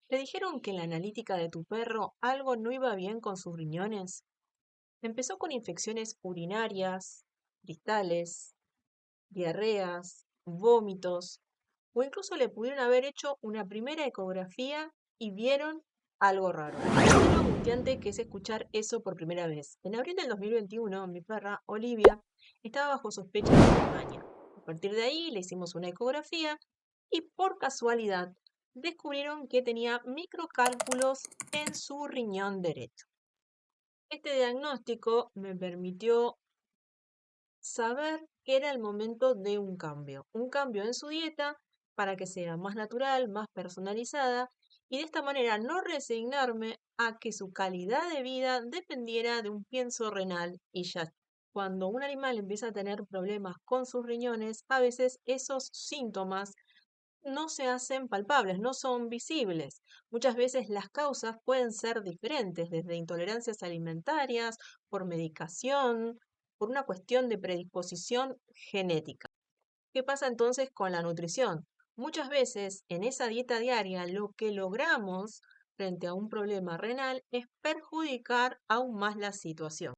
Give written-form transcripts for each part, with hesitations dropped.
¿Le dijeron que en la analítica de tu perro algo no iba bien con sus riñones? Empezó con infecciones urinarias, cristales, diarreas, vómitos, o incluso le pudieron haber hecho una primera ecografía y vieron algo raro. Es lo angustiante que es escuchar eso por primera vez. En abril del 2021, mi perra, Olivia, estaba bajo sospecha de pneumonía. A partir de ahí le hicimos una ecografía y por casualidad descubrieron que tenía microcálculos en su riñón derecho. Este diagnóstico me permitió saber que era el momento de un cambio en su dieta para que sea más natural, más personalizada y de esta manera no resignarme a que su calidad de vida dependiera de un pienso renal y ya. Cuando un animal empieza a tener problemas con sus riñones, a veces esos síntomas no se hacen palpables, no son visibles. Muchas veces las causas pueden ser diferentes, desde intolerancias alimentarias, por medicación, por una cuestión de predisposición genética. ¿Qué pasa entonces con la nutrición? Muchas veces en esa dieta diaria lo que logramos frente a un problema renal es perjudicar aún más la situación.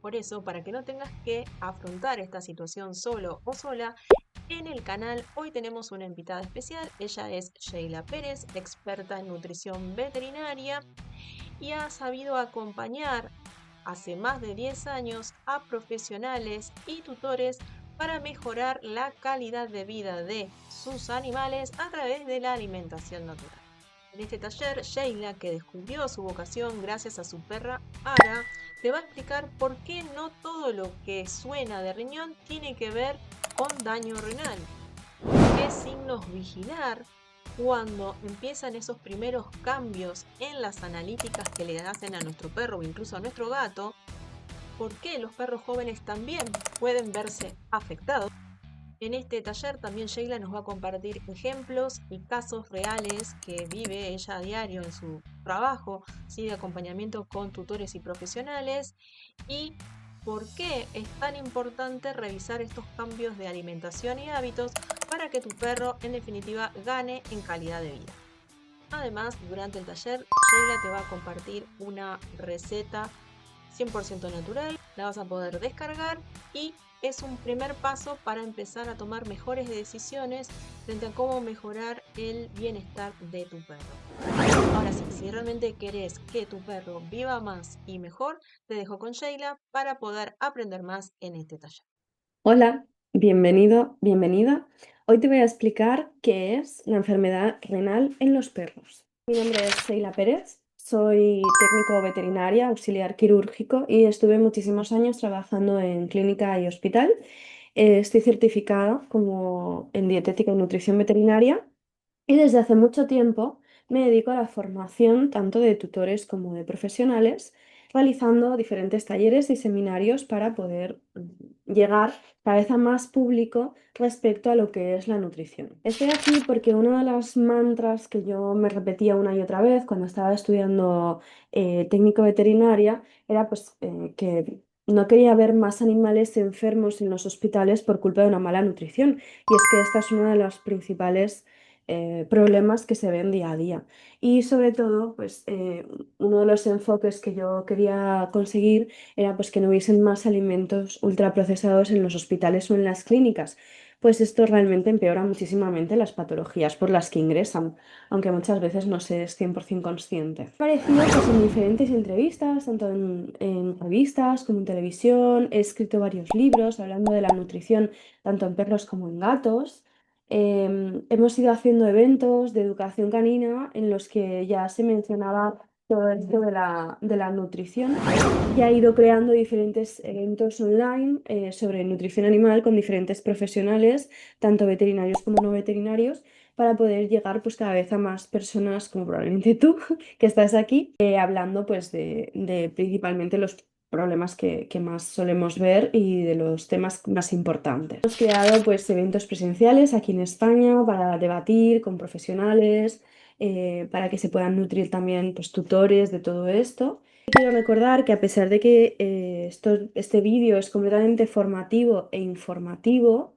Por eso, para que no tengas que afrontar esta situación solo o sola, en el canal hoy tenemos una invitada especial. Ella es Sheila Pérez, experta en nutrición veterinaria y ha sabido acompañar hace más de 10 años a profesionales y tutores para mejorar la calidad de vida de sus animales a través de la alimentación natural. En este taller, Sheila, que descubrió su vocación gracias a su perra Ara, te va a explicar por qué no todo lo que suena de riñón tiene que ver con daño renal. ¿Qué signos vigilar cuando empiezan esos primeros cambios en las analíticas que le hacen a nuestro perro o incluso a nuestro gato? ¿Por qué los perros jóvenes también pueden verse afectados? En este taller también Sheila nos va a compartir ejemplos y casos reales que vive ella a diario en su trabajo, ¿sí? De acompañamiento con tutores y profesionales, y por qué es tan importante revisar estos cambios de alimentación y hábitos para que tu perro en definitiva gane en calidad de vida. Además, durante el taller, Sheila te va a compartir una receta 100% natural, la vas a poder descargar y es un primer paso para empezar a tomar mejores decisiones frente a cómo mejorar el bienestar de tu perro. Ahora sí, si realmente querés que tu perro viva más y mejor, te dejo con Sheila para poder aprender más en este taller. Hola, bienvenido, bienvenida. Hoy te voy a explicar qué es la enfermedad renal en los perros. Mi nombre es Sheila Pérez, soy técnico veterinaria, auxiliar quirúrgico y estuve muchísimos años trabajando en clínica y hospital. Estoy certificada como en dietética y nutrición veterinaria y desde hace mucho tiempo me dedico a la formación tanto de tutores como de profesionales, realizando diferentes talleres y seminarios para poder llegar cada vez a más público respecto a lo que es la nutrición. Estoy aquí porque una de las mantras que yo me repetía una y otra vez cuando estaba estudiando técnico veterinaria era que no quería ver más animales enfermos en los hospitales por culpa de una mala nutrición. Y es que esta es una de las principales problemas que se ven día a día. Y sobre todo, uno de los enfoques que yo quería conseguir era pues que no hubiesen más alimentos ultraprocesados en los hospitales o en las clínicas, pues esto realmente empeora muchísimamente las patologías por las que ingresan, aunque muchas veces no se es 100% consciente. Me ha parecido pues en diferentes entrevistas, tanto en revistas como en televisión, he escrito varios libros hablando de la nutrición tanto en perros como en gatos. Hemos ido haciendo eventos de educación canina en los que ya se mencionaba todo esto de la nutrición. Ya he ido creando diferentes eventos online sobre nutrición animal con diferentes profesionales, tanto veterinarios como no veterinarios, para poder llegar pues cada vez a más personas, como probablemente tú, que estás aquí, hablando pues de principalmente los problemas que más solemos ver y de los temas más importantes. Hemos creado pues eventos presenciales aquí en España para debatir con profesionales, para que se puedan nutrir también pues tutores de todo esto. Quiero recordar que a pesar de que este vídeo es completamente formativo e informativo,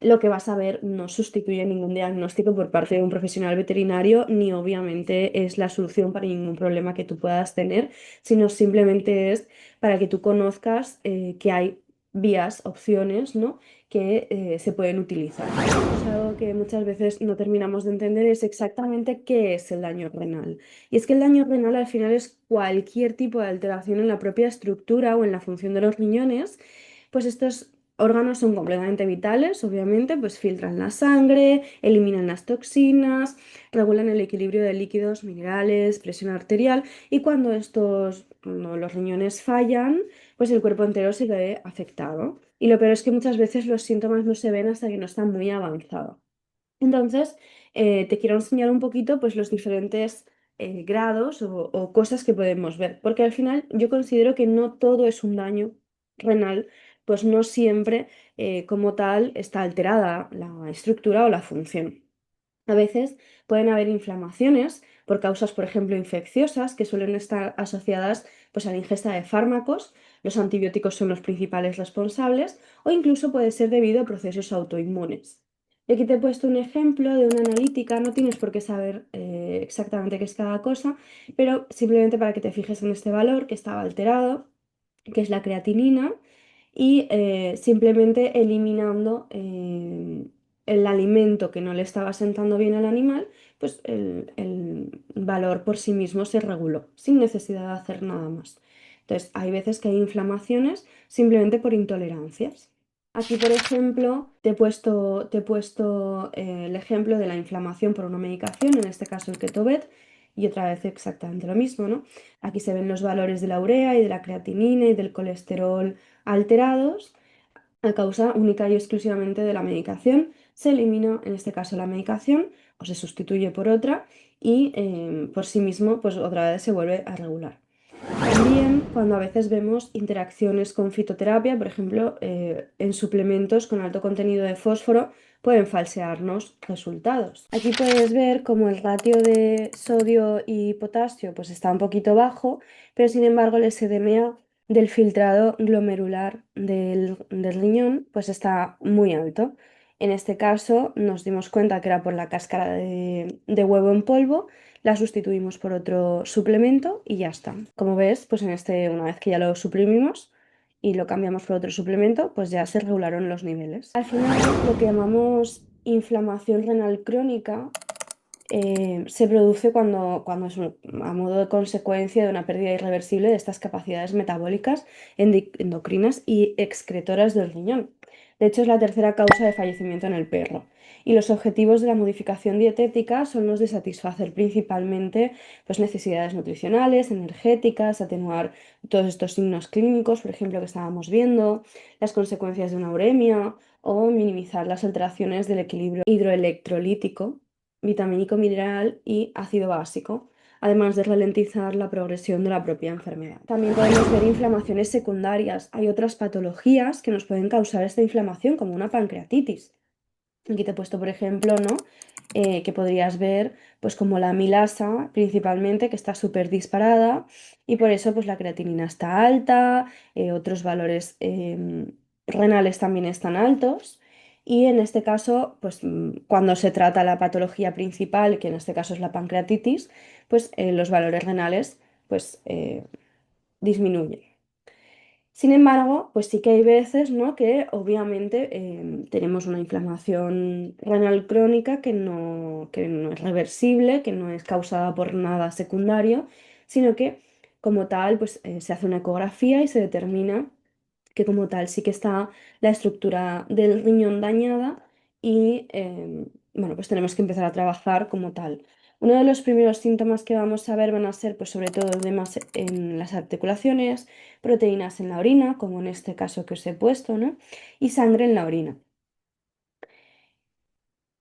lo que vas a ver no sustituye ningún diagnóstico por parte de un profesional veterinario, ni obviamente es la solución para ningún problema que tú puedas tener, sino simplemente es para que tú conozcas que hay vías, opciones, ¿no? que se pueden utilizar. Es algo que muchas veces no terminamos de entender, es exactamente qué es el daño renal. Y es que el daño renal al final es cualquier tipo de alteración en la propia estructura o en la función de los riñones, pues estos órganos son completamente vitales, obviamente, pues filtran la sangre, eliminan las toxinas, regulan el equilibrio de líquidos, minerales, presión arterial y cuando los riñones fallan, pues el cuerpo entero se ve afectado. Y lo peor es que muchas veces los síntomas no se ven hasta que no están muy avanzados. Entonces, te quiero enseñar un poquito pues, los diferentes grados o cosas que podemos ver, porque al final yo considero que no todo es un daño renal, pues no siempre como tal está alterada la estructura o la función. A veces pueden haber inflamaciones por causas, por ejemplo, infecciosas, que suelen estar asociadas pues, a la ingesta de fármacos. Los antibióticos son los principales responsables, o incluso puede ser debido a procesos autoinmunes. Y aquí te he puesto un ejemplo de una analítica, no tienes por qué saber exactamente qué es cada cosa, pero simplemente para que te fijes en este valor que estaba alterado, que es la creatinina, y simplemente eliminando el alimento que no le estaba sentando bien al animal, pues el valor por sí mismo se reguló, sin necesidad de hacer nada más. Entonces, hay veces que hay inflamaciones simplemente por intolerancias. Aquí, por ejemplo, te he puesto el ejemplo de la inflamación por una medicación, en este caso el Ketobet, y otra vez exactamente lo mismo, ¿no? Aquí se ven los valores de la urea y de la creatinina y del colesterol alterados a causa única y exclusivamente de la medicación. Se elimina, en este caso, la medicación o se sustituye por otra y por sí mismo, pues otra vez se vuelve a regular. También cuando a veces vemos interacciones con fitoterapia, por ejemplo, en suplementos con alto contenido de fósforo, pueden falsearnos resultados. Aquí puedes ver como el ratio de sodio y potasio pues está un poquito bajo, pero sin embargo el SDMA del filtrado glomerular del riñón pues está muy alto. En este caso nos dimos cuenta que era por la cáscara de huevo en polvo, la sustituimos por otro suplemento y ya está. Como ves, pues una vez que ya lo suprimimos y lo cambiamos por otro suplemento, pues ya se regularon los niveles. Al final, lo que llamamos inflamación renal crónica se produce cuando es a modo de consecuencia de una pérdida irreversible de estas capacidades metabólicas, endocrinas y excretoras del riñón. De hecho, es la tercera causa de fallecimiento en el perro. Y los objetivos de la modificación dietética son los de satisfacer principalmente pues, necesidades nutricionales, energéticas, atenuar todos estos signos clínicos, por ejemplo, que estábamos viendo, las consecuencias de una uremia o minimizar las alteraciones del equilibrio hidroelectrolítico vitamínico mineral y ácido básico, además de ralentizar la progresión de la propia enfermedad. También podemos ver inflamaciones secundarias. Hay otras patologías que nos pueden causar esta inflamación, como una pancreatitis. Aquí te he puesto, por ejemplo, ¿no? Que podrías ver, pues como la amilasa, principalmente, que está súper disparada y por eso, pues la creatinina está alta, otros valores renales también están altos. Y en este caso, pues cuando se trata la patología principal, que en este caso es la pancreatitis, pues los valores renales, pues disminuyen. Sin embargo, pues sí que hay veces, ¿no? que obviamente tenemos una inflamación renal crónica que no es reversible, que no es causada por nada secundario, sino que como tal pues, se hace una ecografía y se determina que como tal sí que está la estructura del riñón dañada y bueno, pues tenemos que empezar a trabajar como tal. Uno de los primeros síntomas que vamos a ver van a ser pues sobre todo edemas en las articulaciones, proteínas en la orina, como en este caso que os he puesto, ¿no? Y sangre en la orina.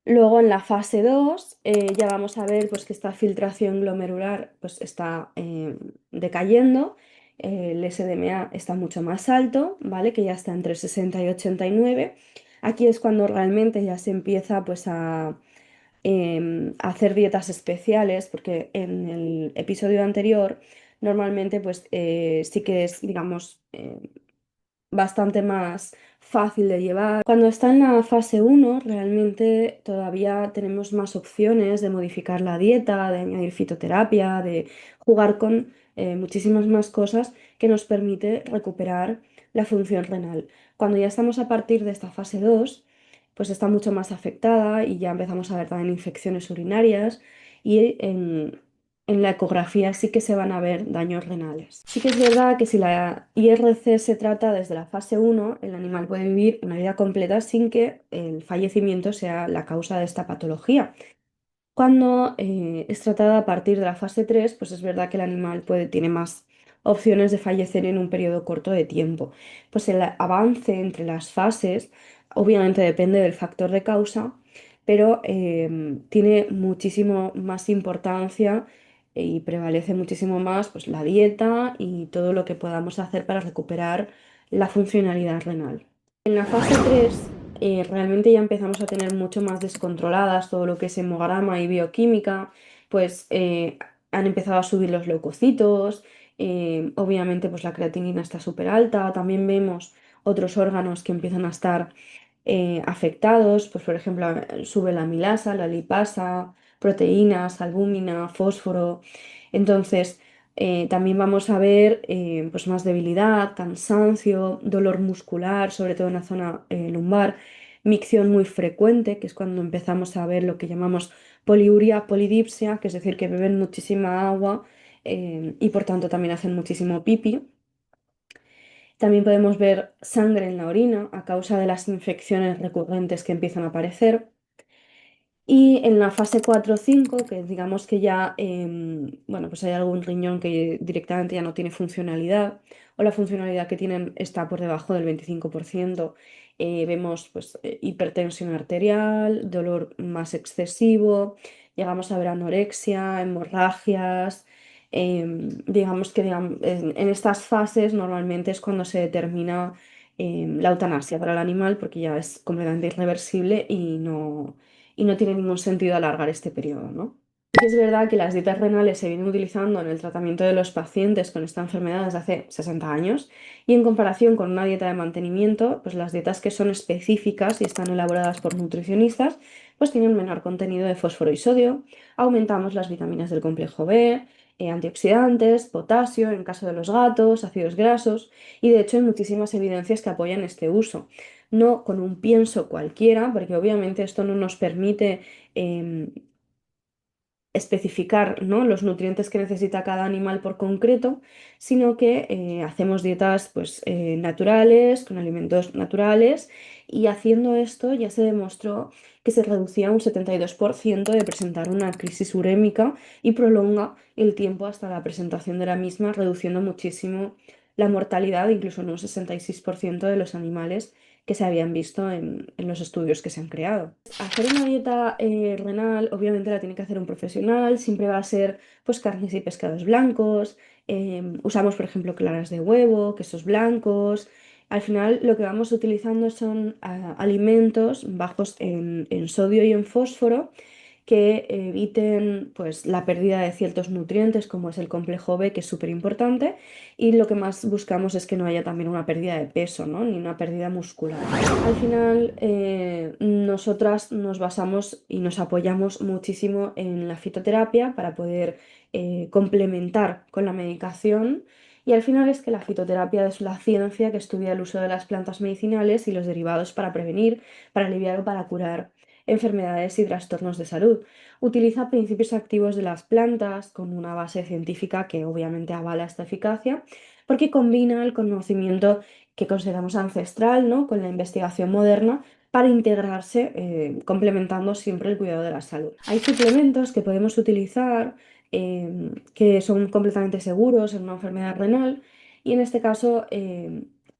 Luego en la fase 2 ya vamos a ver pues, que esta filtración glomerular pues, está decayendo, el SDMA está mucho más alto, ¿vale? Que ya está entre 60 y 89. Aquí es cuando realmente ya se empieza pues, a hacer dietas especiales, porque en el episodio anterior normalmente pues, sí que es, digamos, bastante más fácil de llevar. Cuando está en la fase uno realmente todavía tenemos más opciones de modificar la dieta, de añadir fitoterapia, de jugar con muchísimas más cosas que nos permite recuperar la función renal. Cuando ya estamos a partir de esta fase 2 pues está mucho más afectada y ya empezamos a ver también infecciones urinarias y en la ecografía sí que se van a ver daños renales. Sí que es verdad que si la IRC se trata desde la fase uno el animal puede vivir una vida completa sin que el fallecimiento sea la causa de esta patología. Cuando es tratada a partir de la fase 3 pues es verdad que el animal tiene más opciones de fallecer en un periodo corto de tiempo. Pues el avance entre las fases obviamente depende del factor de causa, pero tiene muchísimo más importancia y prevalece muchísimo más pues, la dieta y todo lo que podamos hacer para recuperar la funcionalidad renal. En la fase 3 realmente ya empezamos a tener mucho más descontroladas todo lo que es hemograma y bioquímica, pues han empezado a subir los leucocitos, obviamente pues la creatinina está súper alta, también vemos otros órganos que empiezan a estar afectados, pues por ejemplo sube la amilasa, la lipasa, proteínas, albúmina, fósforo, entonces también vamos a ver pues más debilidad, cansancio, dolor muscular, sobre todo en la zona lumbar, micción muy frecuente, que es cuando empezamos a ver lo que llamamos poliuria, polidipsia, que es decir, que beben muchísima agua y por tanto también hacen muchísimo pipí. También podemos ver sangre en la orina a causa de las infecciones recurrentes que empiezan a aparecer. Y en la fase 4 o 5 que digamos que ya bueno, pues hay algún riñón que directamente ya no tiene funcionalidad o la funcionalidad que tienen está por debajo del 25%, vemos pues, hipertensión arterial, dolor más excesivo, llegamos a ver anorexia, hemorragias. Digamos que en estas fases normalmente es cuando se determina la eutanasia para el animal porque ya es completamente irreversible y no tiene ningún sentido alargar este periodo, ¿no? Sí que es verdad que las dietas renales se vienen utilizando en el tratamiento de los pacientes con esta enfermedad desde hace 60 años y en comparación con una dieta de mantenimiento, pues las dietas que son específicas y están elaboradas por nutricionistas, pues tienen un menor contenido de fósforo y sodio, aumentamos las vitaminas del complejo B, antioxidantes, potasio en caso de los gatos, ácidos grasos y de hecho hay muchísimas evidencias que apoyan este uso no con un pienso cualquiera, porque obviamente esto no nos permite em, especificar, ¿no? los nutrientes que necesita cada animal por concreto, sino que hacemos dietas pues, naturales, con alimentos naturales, y haciendo esto ya se demostró que se reducía un 72% de presentar una crisis urémica y prolonga el tiempo hasta la presentación de la misma, reduciendo muchísimo la mortalidad, incluso en un 66% de los animales que se habían visto en los estudios que se han creado. Hacer una dieta renal, obviamente la tiene que hacer un profesional, siempre va a ser pues carnes y pescados blancos, usamos por ejemplo claras de huevo, quesos blancos. Al final lo que vamos utilizando son alimentos bajos en sodio y en fósforo que eviten pues, la pérdida de ciertos nutrientes, como es el complejo B, que es súper importante, y lo que más buscamos es que no haya también una pérdida de peso, ¿no? Ni una pérdida muscular. Al final, nosotras nos basamos y nos apoyamos muchísimo en la fitoterapia para poder complementar con la medicación. Y al final es que la fitoterapia es la ciencia que estudia el uso de las plantas medicinales y los derivados para prevenir, para aliviar o para curar enfermedades y trastornos de salud. Utiliza principios activos de las plantas con una base científica que obviamente avala esta eficacia, porque combina el conocimiento que consideramos ancestral, ¿no? con la investigación moderna para integrarse, complementando siempre el cuidado de la salud. Hay suplementos que podemos utilizar que son completamente seguros en una enfermedad renal y en este caso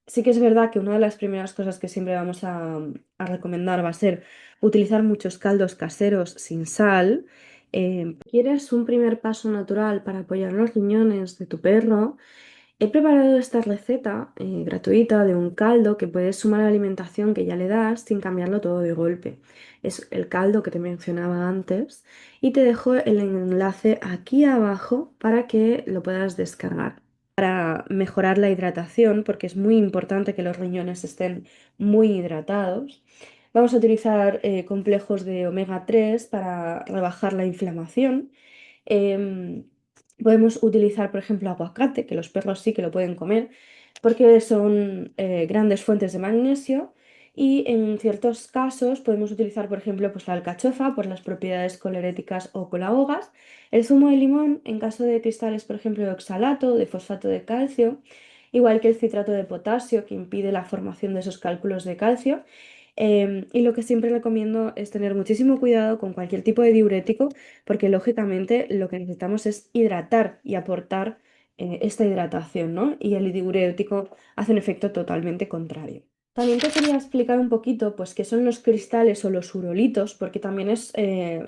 sí que es verdad que una de las primeras cosas que siempre vamos a recomendar va a ser utilizar muchos caldos caseros sin sal. ¿Quieres un primer paso natural para apoyar los riñones de tu perro? He preparado esta receta gratuita de un caldo que puedes sumar a la alimentación que ya le das sin cambiarlo todo de golpe. Es el caldo que te mencionaba antes y te dejo el enlace aquí abajo para que lo puedas descargar. para mejorar la hidratación, porque es muy importante que los riñones estén muy hidratados. Vamos a utilizar complejos de omega 3 para rebajar la inflamación. Em, Podemos utilizar, por ejemplo, aguacate, que los perros sí que lo pueden comer, porque son grandes fuentes de magnesio. Y en ciertos casos podemos utilizar, por ejemplo, pues la alcachofa por las propiedades coleréticas o colagogas, el zumo de limón en caso de cristales, por ejemplo, de oxalato, de fosfato de calcio, igual que el citrato de potasio que impide la formación de esos cálculos de calcio. Y lo que siempre recomiendo es tener muchísimo cuidado con cualquier tipo de diurético porque lógicamente lo que necesitamos es hidratar y aportar esta hidratación, ¿no? Y el diurético hace un efecto totalmente contrario. También te quería explicar un poquito, pues, qué son los cristales o los urolitos, porque también es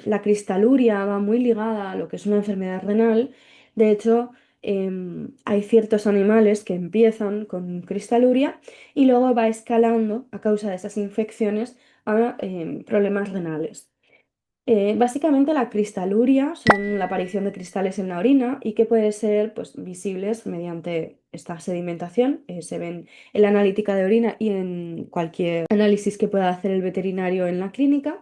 la cristaluria va muy ligada a lo que es una enfermedad renal. De hecho, hay ciertos animales que empiezan con cristaluria y luego va escalando a causa de esas infecciones a problemas renales. Básicamente la cristaluria son la aparición de cristales en la orina y que pueden ser pues, visibles mediante esta sedimentación. Se ven en la analítica de orina y en cualquier análisis que pueda hacer el veterinario en la clínica.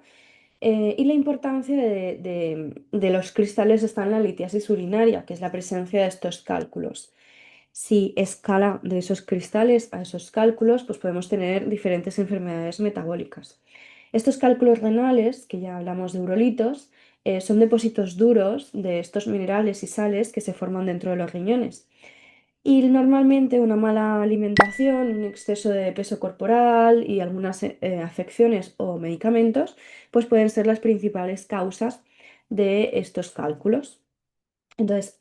Y la importancia de los cristales está en la litiasis urinaria, que es la presencia de estos cálculos. Si escala de esos cristales a esos cálculos, pues podemos tener diferentes enfermedades metabólicas. Estos cálculos renales, que ya hablamos de urolitos, son depósitos duros de estos minerales y sales que se forman dentro de los riñones. Y normalmente una mala alimentación, un exceso de peso corporal y algunas afecciones o medicamentos, pues pueden ser las principales causas de estos cálculos. Entonces,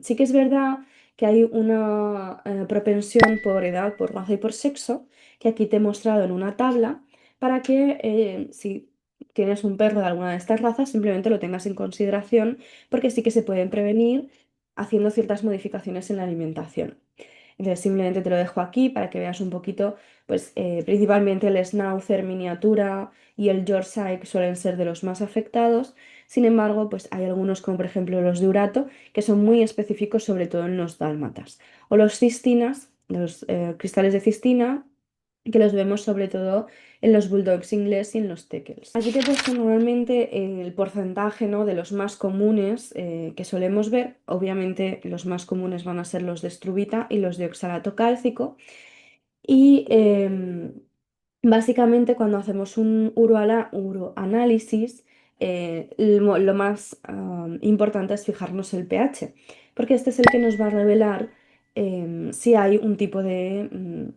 sí que es verdad que hay una propensión por edad, por raza y por sexo, que aquí te he mostrado en una tabla, para que si tienes un perro de alguna de estas razas, simplemente lo tengas en consideración, porque sí que se pueden prevenir haciendo ciertas modificaciones en la alimentación. Entonces simplemente te lo dejo aquí para que veas un poquito, pues principalmente el Schnauzer miniatura y el Yorkshire que suelen ser de los más afectados. Sin embargo, pues hay algunos como por ejemplo los de Urato que son muy específicos sobre todo en los dálmatas. O los cistinas, los cristales de cistina, que los vemos sobre todo en los bulldogs inglés y en los teckels. Aquí te he puesto normalmente el porcentaje, ¿no?, de los más comunes que solemos ver. Obviamente los más comunes van a ser los de estrubita y los de oxalato cálcico. Y básicamente cuando hacemos un uroanálisis, lo más importante es fijarnos el pH, porque este es el que nos va a revelar si hay un tipo de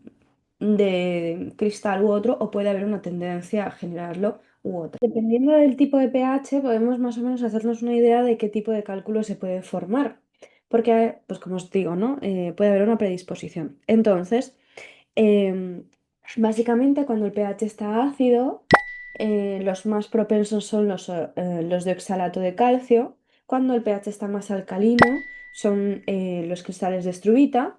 cristal u otro o puede haber una tendencia a generarlo u otra. Dependiendo del tipo de pH, podemos más o menos hacernos una idea de qué tipo de cálculo se puede formar, porque, pues como os digo, ¿no? Puede haber una predisposición. Entonces, Em, básicamente, cuando el pH está ácido, los más propensos son los de oxalato de calcio. Cuando el pH está más alcalino, son los cristales de estruvita.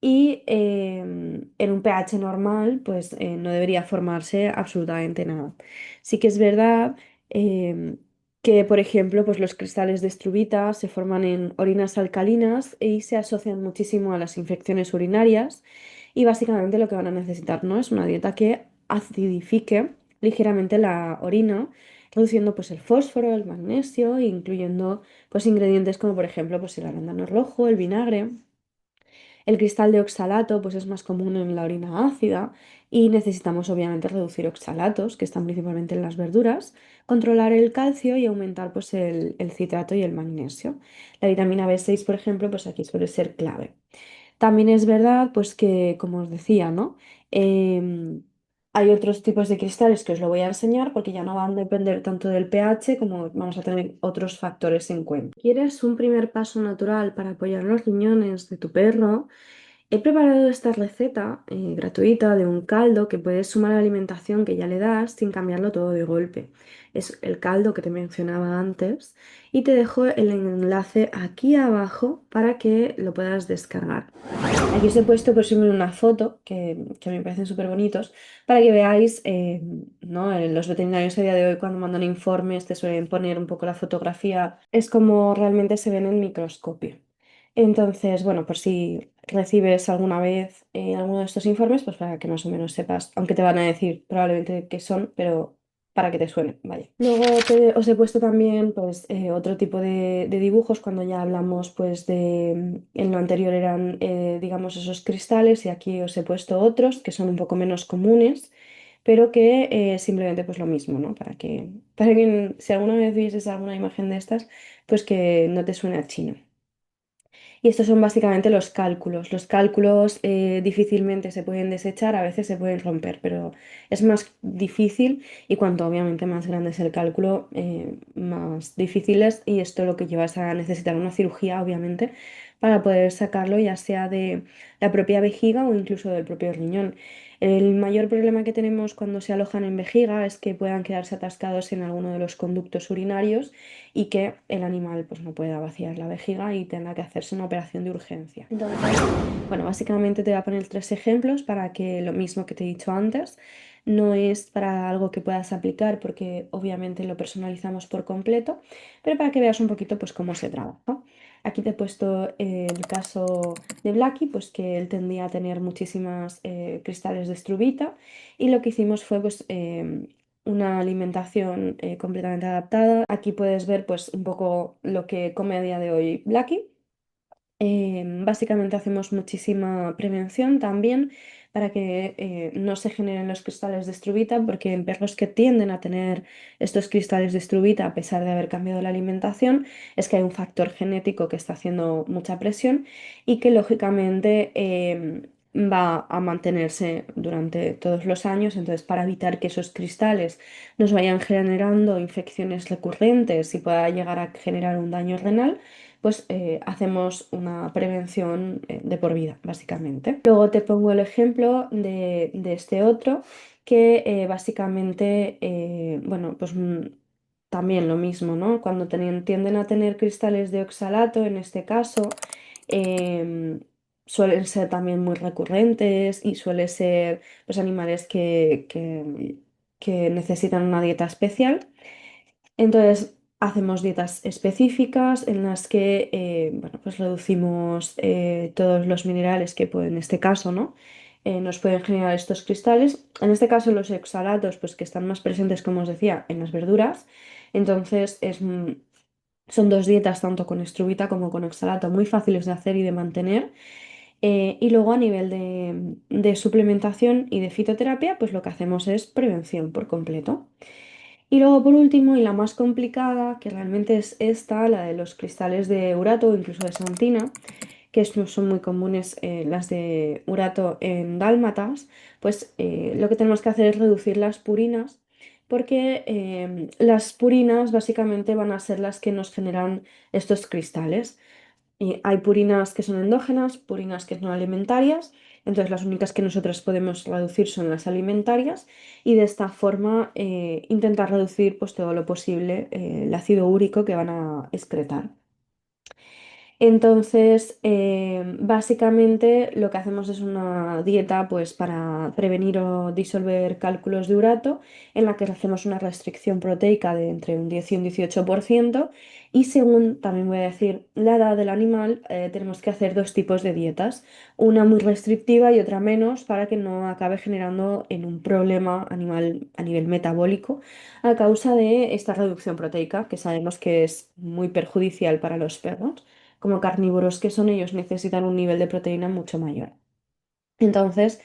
Y en un pH normal, pues no debería formarse absolutamente nada. Sí que es verdad em, que, por ejemplo, pues los cristales de estruvita se forman en orinas alcalinas y se asocian muchísimo a las infecciones urinarias. Y básicamente lo que van a necesitar, ¿no?, es una dieta que acidifique ligeramente la orina, reduciendo pues el fósforo, el magnesio, e incluyendo pues ingredientes como por ejemplo pues el arándano rojo, el vinagre. El cristal de oxalato pues es más común en la orina ácida y necesitamos obviamente reducir oxalatos que están principalmente en las verduras, controlar el calcio y aumentar pues el citrato y el magnesio. La vitamina B6, por ejemplo, pues aquí suele ser clave. También es verdad, pues que, como os decía, ¿no? Em, Hay otros tipos de cristales que os lo voy a enseñar porque ya no van a depender tanto del pH como vamos a tener otros factores en cuenta. ¿Quieres un primer paso natural para apoyar los riñones de tu perro? He preparado esta receta gratuita de un caldo que puedes sumar a la alimentación que ya le das sin cambiarlo todo de golpe. Es el caldo que te mencionaba antes y te dejo el enlace aquí abajo para que lo puedas descargar. Aquí os he puesto por ejemplo una foto que me parecen súper bonitos para que veáis, ¿no? Los veterinarios a día de hoy cuando mandan informes te suelen poner un poco la fotografía, es como realmente se ven en microscopio. Entonces, bueno, por si recibes alguna vez alguno de estos informes, pues para que más o menos sepas, aunque te van a decir probablemente qué son, pero para que te suene, vaya. Luego os he puesto también pues otro tipo de dibujos cuando ya hablamos pues en lo anterior eran digamos esos cristales y aquí os he puesto otros que son un poco menos comunes, pero que simplemente pues lo mismo, ¿no? Para que si alguna vez vieses alguna imagen de estas, pues que no te suene a chino. Y estos son básicamente los cálculos. Los cálculos difícilmente se pueden desechar, a veces se pueden romper, pero es más difícil y cuanto obviamente más grande es el cálculo, más difícil es y esto lo que lleva es a necesitar una cirugía, obviamente, para poder sacarlo ya sea de la propia vejiga o incluso del propio riñón. El mayor problema que tenemos cuando se alojan en vejiga es que puedan quedarse atascados en alguno de los conductos urinarios y que el animal pues no pueda vaciar la vejiga y tenga que hacerse una operación de urgencia. Entonces, bueno, básicamente te voy a poner tres ejemplos para que lo mismo que te he dicho antes, no es para algo que puedas aplicar porque obviamente lo personalizamos por completo, pero para que veas un poquito pues cómo se trabaja. Aquí te he puesto el caso de Blacky, pues que él tendía a tener muchísimas cristales de struvita y lo que hicimos fue pues una alimentación completamente adaptada. Aquí puedes ver pues un poco lo que come a día de hoy Blacky. Básicamente hacemos muchísima prevención también para que no se generen los cristales de struvita, porque en perros que tienden a tener estos cristales de struvita a pesar de haber cambiado la alimentación, es que hay un factor genético que está haciendo mucha presión y que lógicamente va a mantenerse durante todos los años. Entonces, para evitar que esos cristales nos vayan generando infecciones recurrentes y pueda llegar a generar un daño renal, pues hacemos una prevención de por vida, básicamente. Luego te pongo el ejemplo de este otro, que básicamente, bueno, pues también lo mismo, ¿no? Cuando tienden a tener cristales de oxalato, en este caso, em, suelen ser también muy recurrentes y suelen ser pues, animales que necesitan una dieta especial. Entonces, hacemos dietas específicas en las que bueno, pues reducimos todos los minerales que en este caso, ¿no? Nos pueden generar estos cristales. En este caso, los oxalatos, pues que están más presentes, como os decía, en las verduras. Entonces, son dos dietas, tanto con estruvita como con oxalato, muy fáciles de hacer y de mantener. Y luego a nivel de suplementación y de fitoterapia, pues lo que hacemos es prevención por completo. Y luego por último, y la más complicada, que realmente es esta, la de los cristales de urato o incluso de santina, que son muy comunes las de urato en dálmatas, pues lo que tenemos que hacer es reducir las purinas, porque las purinas básicamente van a ser las que nos generan estos cristales. Y hay purinas que son endógenas, purinas que son alimentarias. Entonces las únicas que nosotros podemos reducir son las alimentarias y de esta forma intentar reducir pues, todo lo posible el ácido úrico que van a excretar. Entonces, básicamente lo que hacemos es una dieta pues, para prevenir o disolver cálculos de urato, en la que hacemos una restricción proteica de entre un 10 y un 18%, y según, también voy a decir, la edad del animal, tenemos que hacer dos tipos de dietas, una muy restrictiva y otra menos, para que no acabe generando en un problema animal a nivel metabólico a causa de esta reducción proteica, que sabemos que es muy perjudicial para los perros. Como carnívoros que son, ellos necesitan un nivel de proteína mucho mayor. Entonces,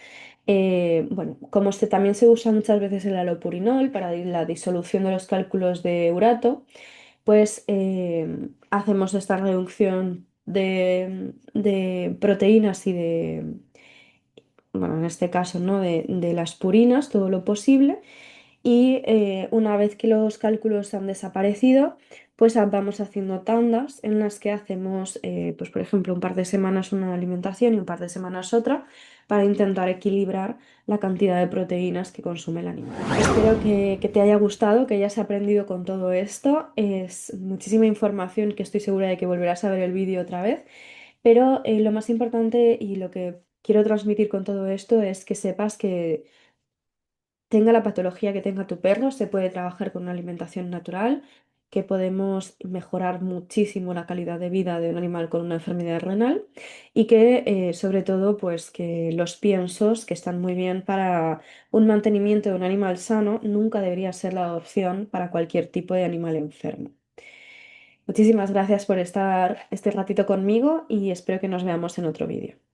bueno, como también se usa muchas veces el alopurinol para la disolución de los cálculos de urato, pues hacemos esta reducción de proteínas y bueno, en este caso, ¿no? De las purinas, todo lo posible. Y una vez que los cálculos han desaparecido, pues vamos haciendo tandas en las que hacemos, pues por ejemplo, un par de semanas una alimentación y un par de semanas otra para intentar equilibrar la cantidad de proteínas que consume el animal. Espero que te haya gustado, que hayas aprendido con todo esto. Es muchísima información que estoy segura de que volverás a ver el vídeo otra vez, pero lo más importante y lo que quiero transmitir con todo esto es que sepas que tenga la patología que tenga tu perro, se puede trabajar con una alimentación natural, que podemos mejorar muchísimo la calidad de vida de un animal con una enfermedad renal y que sobre todo pues que los piensos que están muy bien para un mantenimiento de un animal sano nunca debería ser la opción para cualquier tipo de animal enfermo. Muchísimas gracias por estar este ratito conmigo y espero que nos veamos en otro vídeo.